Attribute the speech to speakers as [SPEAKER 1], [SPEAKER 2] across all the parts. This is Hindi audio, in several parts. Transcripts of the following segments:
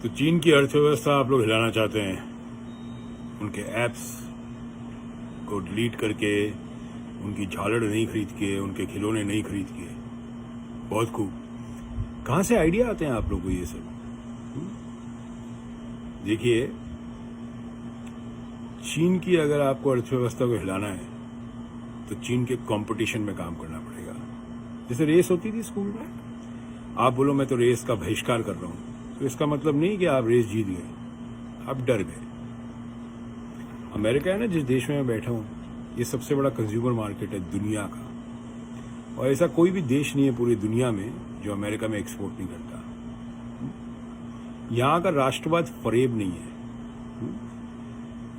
[SPEAKER 1] तो चीन की अर्थव्यवस्था आप लोग हिलाना चाहते हैं, उनके ऐप्स को डिलीट करके, उनकी झालड़ नहीं खरीद के, उनके खिलौने नहीं खरीद के। बहुत खूब। कहाँ से आइडिया आते हैं आप लोग को ये सब? देखिए, चीन की अगर आपको अर्थव्यवस्था को हिलाना है तो चीन के कंपटीशन में काम करना पड़ेगा। जैसे रेस होती थी स्कूल में, आप बोलो मैं तो रेस का बहिष्कार कर रहा हूं, तो इसका मतलब नहीं कि आप रेस जीत गए, आप डर गए। अमेरिका है ना, जिस देश में मैं बैठा हूं, ये सबसे बड़ा कंज्यूमर मार्केट है दुनिया का, और ऐसा कोई भी देश नहीं है पूरी दुनिया में जो अमेरिका में एक्सपोर्ट नहीं करता। यहां का राष्ट्रवाद फरेब नहीं है।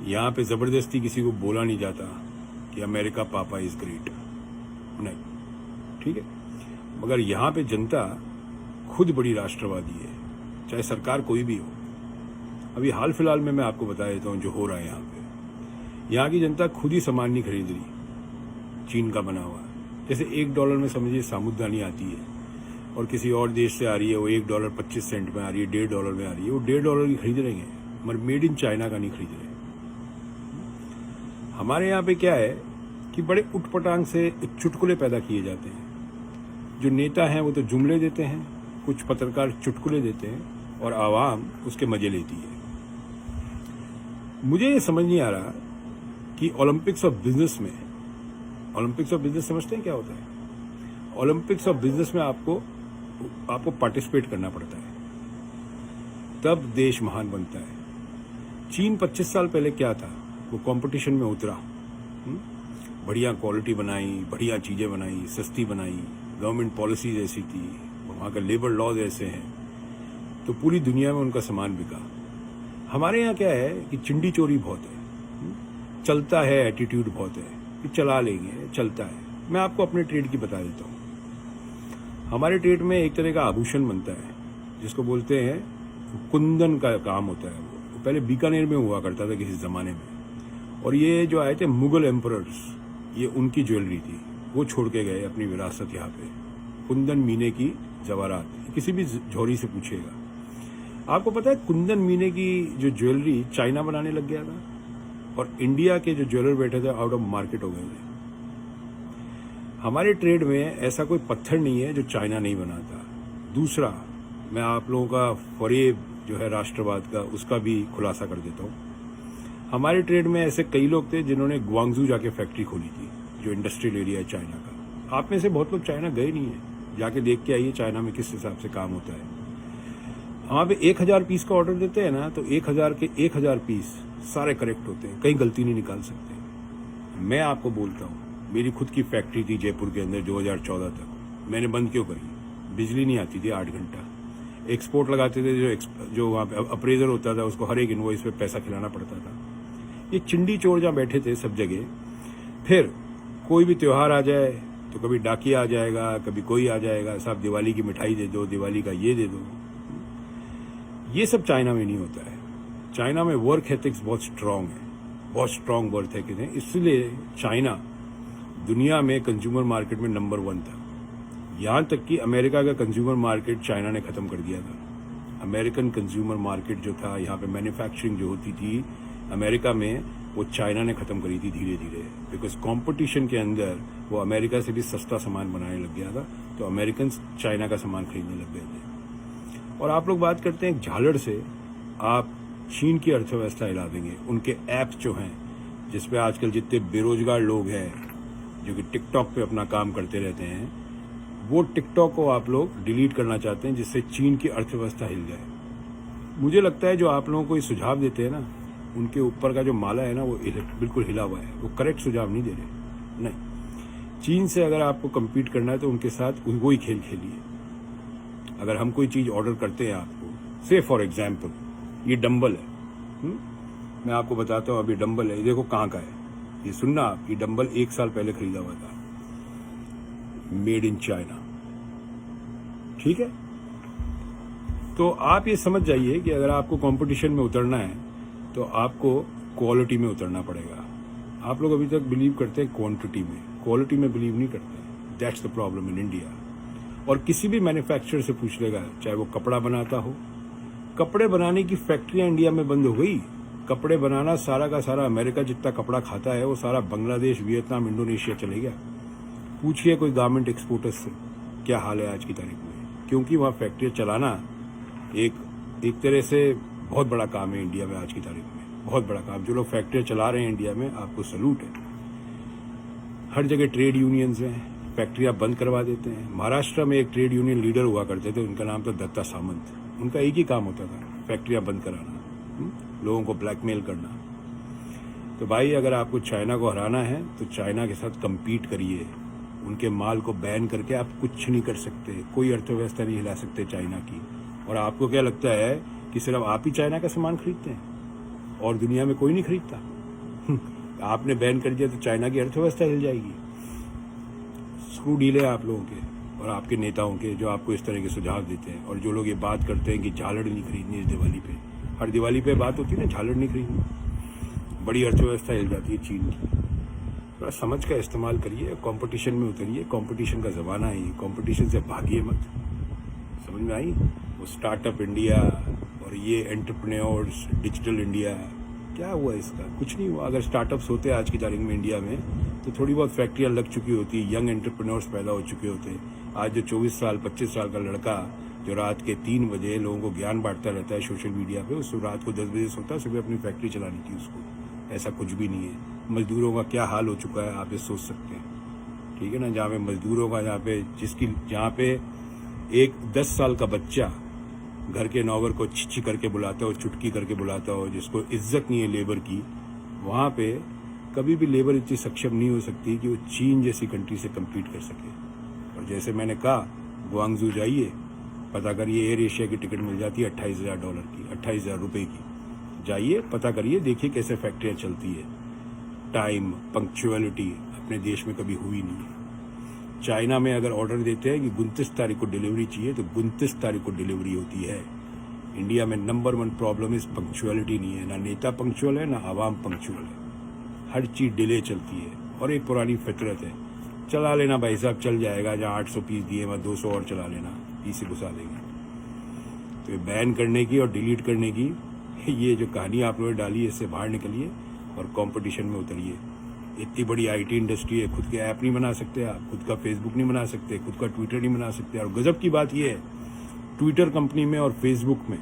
[SPEAKER 1] यहां पे जबरदस्ती किसी को बोला नहीं जाता कि अमेरिका पापा इज ग्रेट, नहीं, ठीक है। मगर यहां पे जनता खुद बड़ी राष्ट्रवादी है, चाहे सरकार कोई भी हो। अभी हाल फिलहाल में मैं आपको बता देता हूं जो हो रहा है यहाँ पे। यहाँ की जनता खुद ही सामान नहीं खरीद रही चीन का बना हुआ। जैसे $1 में समझिए साबुनदानी आती है, और किसी और देश से आ रही है, वो $1.25 में आ रही है, $1.5 में आ रही है, वो $1.5 की खरीद रहे हैं, मगर मेड इन चाइना का नहीं खरीद रहे। हमारे यहाँ पे क्या है कि बड़े उटपटांग से चुटकुले पैदा किए जाते हैं। जो नेता हैं वो तो जुमले देते हैं, कुछ पत्रकार चुटकुले देते हैं, और आवाम उसके मजे लेती है। मुझे ये समझ नहीं आ रहा कि ओलंपिक्स ऑफ बिजनेस में, ओलंपिक्स ऑफ बिजनेस समझते हैं क्या होता है? ओलंपिक्स ऑफ बिजनेस में आपको पार्टिसिपेट करना पड़ता है, तब देश महान बनता है। चीन 25 साल पहले क्या था, वो कंपटीशन में उतरा, बढ़िया क्वालिटी बनाई, बढ़िया चीजें बनाई, सस्ती बनाई, गवर्नमेंट पॉलिसीज ऐसी थी, वहां का लेबर लॉज ऐसे हैं, तो पूरी दुनिया में उनका सामान बिका। हमारे यहाँ क्या है कि चिंडी चोरी बहुत है, चलता है, एटीट्यूड बहुत है कि चला लेंगे, चलता है। मैं आपको अपने ट्रेड की बता देता हूँ। हमारे ट्रेड में एक तरह का आभूषण बनता है जिसको बोलते हैं कुंदन का काम होता है। वो पहले बीकानेर में हुआ करता था किसी जमाने में, और ये जो आए थे मुगल एम्परर्स, ये उनकी ज्वेलरी थी, वो छोड़ के गए अपनी विरासत यहाँ पे। कुंदन मीने की जवाहरात, किसी भी झोरी से पूछेगा। आपको पता है कुंदन मीने की जो ज्वेलरी चाइना बनाने लग गया था, और इंडिया के जो ज्वेलर बैठे थे आउट ऑफ मार्केट हो गए थे। हमारे ट्रेड में ऐसा कोई पत्थर नहीं है जो चाइना नहीं बनाता। दूसरा, मैं आप लोगों का फरेब जो है राष्ट्रवाद का, उसका भी खुलासा कर देता हूँ। हमारे ट्रेड में ऐसे कई लोग थे जिन्होंने ग्वांगजू जाके फैक्ट्री खोली थी, जो इंडस्ट्रियल एरिया है चाइना का। आप में से बहुत लोग चाइना गए नहीं है, जाके देख के आइए चाइना में किस हिसाब से काम होता है। वहाँ पे 1000 पीस का ऑर्डर देते हैं ना, तो 1000 के 1000 पीस सारे करेक्ट होते हैं, कहीं गलती नहीं निकाल सकते। मैं आपको बोलता हूँ, मेरी खुद की फैक्ट्री थी जयपुर के अंदर 2014 तक, मैंने बंद क्यों करी? बिजली नहीं आती थी 8 घंटा। एक्सपोर्ट लगाते थे, जो वहाँ पे अप्रेजर होता था, उसको हर एक इनवॉइस पे पैसा खिलाना पड़ता था। ये चिंडी चोर जहाँ बैठे थे सब जगह। फिर कोई भी त्योहार आ जाए तो कभी डाकिया आ जाएगा, कभी कोई आ जाएगा, साहब दिवाली की मिठाई दे दो, दिवाली का ये दे दो। ये सब चाइना में नहीं होता है। चाइना में वर्क एथिक्स बहुत स्ट्रांग है, बहुत स्ट्रांग वर्क एथिक्स है। इसलिए चाइना दुनिया में कंज्यूमर मार्केट में नंबर 1 था। यहां तक कि अमेरिका का कंज्यूमर मार्केट चाइना ने खत्म कर दिया था। अमेरिकन कंज्यूमर मार्केट जो था, यहाँ पे मैन्युफैक्चरिंग जो होती थी अमेरिका में, वो चाइना ने खत्म करी थी धीरे धीरे। बिकॉज कंपटीशन के अंदर वो अमेरिका से भी सस्ता सामान बनाने लग गया था, तो अमेरिकन चाइना का सामान खरीदने लग गए थे। और आप लोग बात करते हैं झालड़ से आप चीन की अर्थव्यवस्था हिला देंगे। उनके ऐप्स जो हैं, जिसपे आजकल जितने बेरोजगार लोग हैं जो कि टिकटॉक पे अपना काम करते रहते हैं, वो टिकटॉक को आप लोग डिलीट करना चाहते हैं, जिससे चीन की अर्थव्यवस्था हिल जाए। मुझे लगता है जो आप लोगों को ये सुझाव देते हैं ना, उनके ऊपर का जो माला है ना, वो बिल्कुल हिला हुआ है। वो करेक्ट सुझाव नहीं दे रहे। नहीं, चीन से अगर आपको कम्पीट करना है तो उनके साथ वो ही खेल खेलिए। अगर हम कोई चीज ऑर्डर करते हैं आपको, से फॉर एग्जाम्पल ये डंबल है, मैं आपको बताता हूँ, अभी डंबल है, ये देखो कहाँ का है, ये सुनना आप, ये डंबल 1 साल पहले खरीदा हुआ था, मेड इन चाइना, ठीक है। तो आप ये समझ जाइए कि अगर आपको कंपटीशन में उतरना है तो आपको क्वालिटी में उतरना पड़ेगा। आप लोग अभी तक बिलीव करते हैं क्वांटिटी में, क्वालिटी में बिलीव नहीं करते। That's the problem in India. और किसी भी मैन्युफैक्चरर से पूछ लेगा, चाहे वो कपड़ा बनाता हो, कपड़े बनाने की फैक्ट्रियां इंडिया में बंद हो गई। कपड़े बनाना सारा का सारा अमेरिका जितना कपड़ा खाता है वो सारा बांग्लादेश, वियतनाम, इंडोनेशिया चले गया। पूछिए कोई गारमेंट एक्सपोर्टर्स से क्या हाल है आज की तारीख में, क्योंकि वहाँ फैक्ट्रियाँ चलाना एक तरह से बहुत बड़ा काम है इंडिया में आज की तारीख में, बहुत बड़ा काम। जो लोग फैक्ट्रियाँ चला रहे हैं इंडिया में, आपको सलूट है। हर जगह ट्रेड यूनियंस हैं, फैक्ट्रियाँ बंद करवा देते हैं। महाराष्ट्र में एक ट्रेड यूनियन लीडर हुआ करते थे, उनका नाम था दत्ता सामंत। उनका एक ही काम होता था, फैक्ट्रियाँ बंद कराना, लोगों को ब्लैकमेल करना। तो भाई अगर आपको चाइना को हराना है तो चाइना के साथ कम्पीट करिए। उनके माल को बैन करके आप कुछ नहीं कर सकते, कोई अर्थव्यवस्था नहीं हिला सकते चाइना की। और आपको क्या लगता है कि सिर्फ आप ही चाइना का सामान खरीदते हैं और दुनिया में कोई नहीं खरीदता? आपने बैन कर दिया तो चाइना की अर्थव्यवस्था हिल जाएगी। स्क्रू डील है आप लोगों के और आपके नेताओं के, जो आपको इस तरह के सुझाव देते हैं। और जो लोग ये बात करते हैं कि झालड़ नहीं खरीदनी इस दिवाली पे, हर दिवाली पे बात होती है ना, झालड़ नहीं खरीदनी, बड़ी अर्थव्यवस्था हिल जाती है चीन की। थोड़ा समझ का इस्तेमाल करिए, कंपटीशन में उतरिए। कंपटीशन का ज़माना है, कंपटीशन से भागिए मत। समझ में आई? वो स्टार्टअप इंडिया और ये एंटरप्रेन्योर्स, डिजिटल इंडिया, क्या हुआ इसका? कुछ नहीं हुआ। अगर स्टार्टअप्स होते आज की तारीख में इंडिया में तो थोड़ी बहुत फैक्ट्रियाँ लग चुकी होती, यंग एंटरप्रेन्योर्स पैदा हो चुके होते। आज जो 24 साल 25 साल का लड़का जो रात के 3 बजे लोगों को ज्ञान बांटता रहता है सोशल मीडिया पे, उस रात को 10 बजे सोता है, सुबह अपनी फैक्ट्री चलानी थी उसको। ऐसा कुछ भी नहीं है। मजदूरों का क्या हाल हो चुका है आप ये सोच सकते हैं, ठीक है ना? जहाँ पे मजदूरों का, जहाँ पे एक 10 साल का बच्चा घर के नौकर को छिछी करके बुलाता हो, चुटकी करके बुलाता हो, जिसको इज्जत नहीं है लेबर की, वहाँ पे कभी भी लेबर इतनी सक्षम नहीं हो सकती कि वो चीन जैसी कंट्री से कम्पीट कर सके। और जैसे मैंने कहा, ग्वांगजू जाइए, पता करिए, एयर एशिया की टिकट मिल जाती है $28,000 की, $28,000 की। जाइए, पता करिए, देखिए कैसे फैक्ट्रियाँ चलती है। टाइम, पंक्चुअलिटी अपने देश में कभी हुई नहीं है। चाइना में अगर ऑर्डर देते हैं कि 29 तारीख को डिलीवरी चाहिए तो 29 तारीख को डिलीवरी होती है। इंडिया में नंबर 1 प्रॉब्लम इस पंक्चुअलिटी नहीं है। ना नेता पंक्चुअल है, ना आवाम पंक्चुअल है। हर चीज़ डिले चलती है और एक पुरानी फितरत है। चला लेना भाई साहब, चल जाएगा। जहाँ 800 पीस दिए वहाँ 200 और चला लेना, पीस घुसा देंगे। तो ये बैन करने की और डिलीट करने की ये जो कहानी आप लोगों ने डाली है, इससे बाहर निकलिए और कंपटीशन में उतरिए। इतनी बड़ी आईटी इंडस्ट्री है, खुद के ऐप नहीं बना सकते आप, खुद का फेसबुक नहीं बना सकते, खुद का ट्विटर नहीं बना सकते। और गजब की बात यह है, ट्विटर कंपनी में और फेसबुक में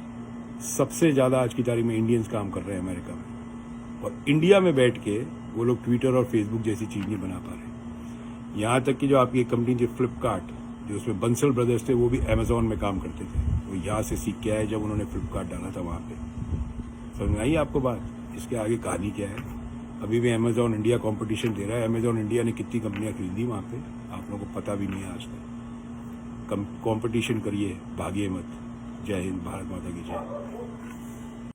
[SPEAKER 1] सबसे ज़्यादा आज की तारीख में इंडियंस काम कर रहे हैं अमेरिका में। और इंडिया में बैठ के वो लोग ट्विटर और फेसबुक जैसी चीज़ नहीं बना पा रहे। यहाँ तक कि जो आपकी एक कंपनी थी फ्लिपकार्ट, जो उसमें बंसल ब्रदर्स थे, वो भी अमेजोन में काम करते थे। वो यहाँ से सीख के आए जब उन्होंने फ्लिपकार्ट डाला था वहाँ पे। समझ आई आपको बात? इसके आगे कहानी क्या है? अभी भी अमेजोन इंडिया कंपटीशन दे रहा है। अमेजोन इंडिया ने कितनी कंपनियां खरीदी वहाँ पे, आप लोगों को पता भी नहीं है आज तक। कंपटीशन करिए, भागिए मत। जय हिंद, भारत माता की जय।